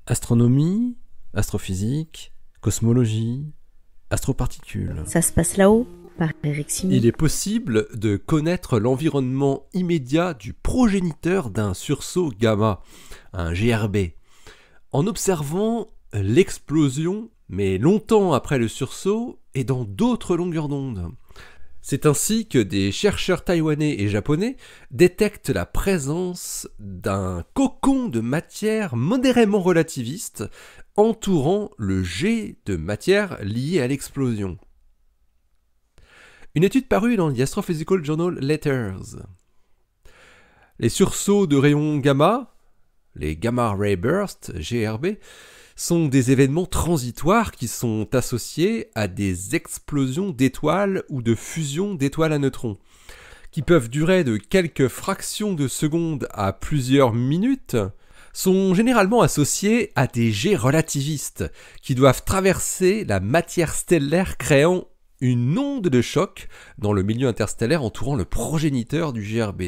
Astronomie, astrophysique, cosmologie, astroparticules. Ça se passe là-haut, par Eric Simon. Il est possible de connaître l'environnement immédiat du progéniteur d'un sursaut gamma, un GRB, en observant l'explosion, mais longtemps après le sursaut et dans d'autres longueurs d'onde. C'est ainsi que des chercheurs taïwanais et japonais détectent la présence d'un cocon de matière modérément relativiste entourant le jet de matière lié à l'explosion. Une étude parue dans The Astrophysical Journal Letters. Les sursauts de rayons gamma, les Gamma Ray Bursts, GRB, sont des événements transitoires qui sont associés à des explosions d'étoiles ou de fusions d'étoiles à neutrons, qui peuvent durer de quelques fractions de secondes à plusieurs minutes, sont généralement associés à des jets relativistes qui doivent traverser la matière stellaire créant une onde de choc dans le milieu interstellaire entourant le progéniteur du GRB.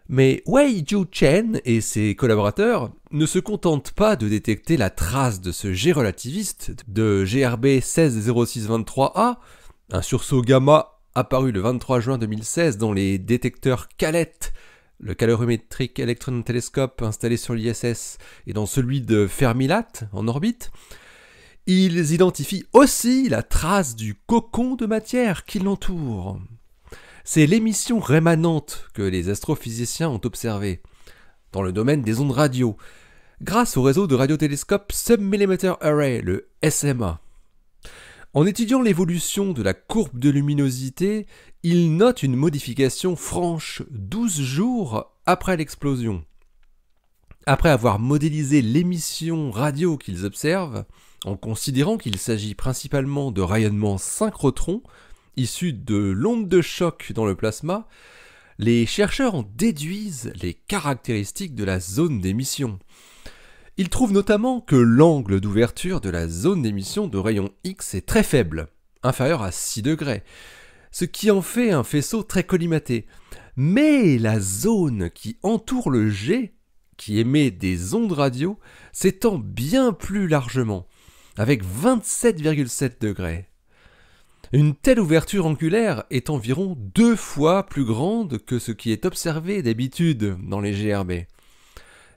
Mais Wei-Ju Chen et ses collaborateurs ne se contentent pas de détecter la trace de ce jet relativiste de GRB 160623A, un sursaut gamma apparu le 23 juin 2016 dans les détecteurs CALET, le Calorimetric Electron Telescope installé sur l'ISS, et dans celui de Fermilat en orbite. Ils identifient aussi la trace du cocon de matière qui l'entoure. C'est l'émission rémanente que les astrophysiciens ont observée, dans le domaine des ondes radio, grâce au réseau de radiotélescopes Submillimeter Array, le SMA. En étudiant l'évolution de la courbe de luminosité, ils notent une modification franche 12 jours après l'explosion. Après avoir modélisé l'émission radio qu'ils observent, en considérant qu'il s'agit principalement de rayonnements synchrotron, issus de l'onde de choc dans le plasma, les chercheurs en déduisent les caractéristiques de la zone d'émission. Ils trouvent notamment que l'angle d'ouverture de la zone d'émission de rayons X est très faible, inférieur à 6 degrés, ce qui en fait un faisceau très collimaté. Mais la zone qui entoure le jet, qui émet des ondes radio, s'étend bien plus largement, avec 27,7 degrés. Une telle ouverture angulaire est environ 2 fois plus grande que ce qui est observé d'habitude dans les GRB.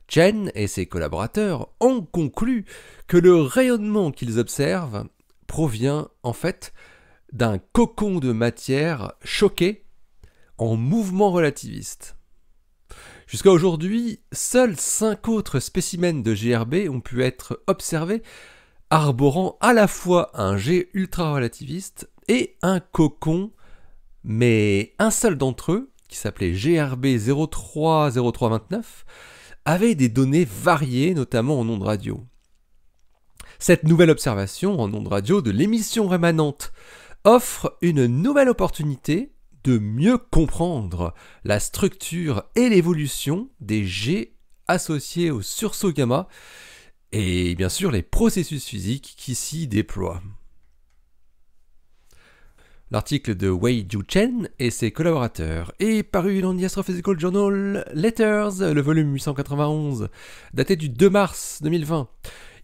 Chen et ses collaborateurs ont conclu que le rayonnement qu'ils observent provient en fait d'un cocon de matière choqué en mouvement relativiste. Jusqu'à aujourd'hui, seuls 5 autres spécimens de GRB ont pu être observés arborant à la fois un jet ultra-relativiste et un cocon, mais un seul d'entre eux, qui s'appelait GRB 030329, avait des données variées, notamment en ondes radio. Cette nouvelle observation en ondes radio de l'émission rémanente offre une nouvelle opportunité de mieux comprendre la structure et l'évolution des jets associés au sursaut gamma et bien sûr les processus physiques qui s'y déploient. L'article de Wei-Ju Chen et ses collaborateurs est paru dans The Astrophysical Journal Letters, le volume 891, daté du 2 mars 2020.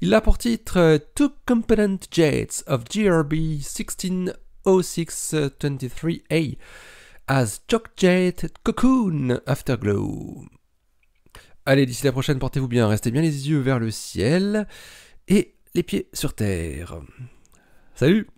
Il a pour titre Two Component Jets of GRB 160623A as Shock Jet Cocoon Afterglow. Allez, d'ici la prochaine, portez-vous bien, restez bien les yeux vers le ciel et les pieds sur terre. Salut!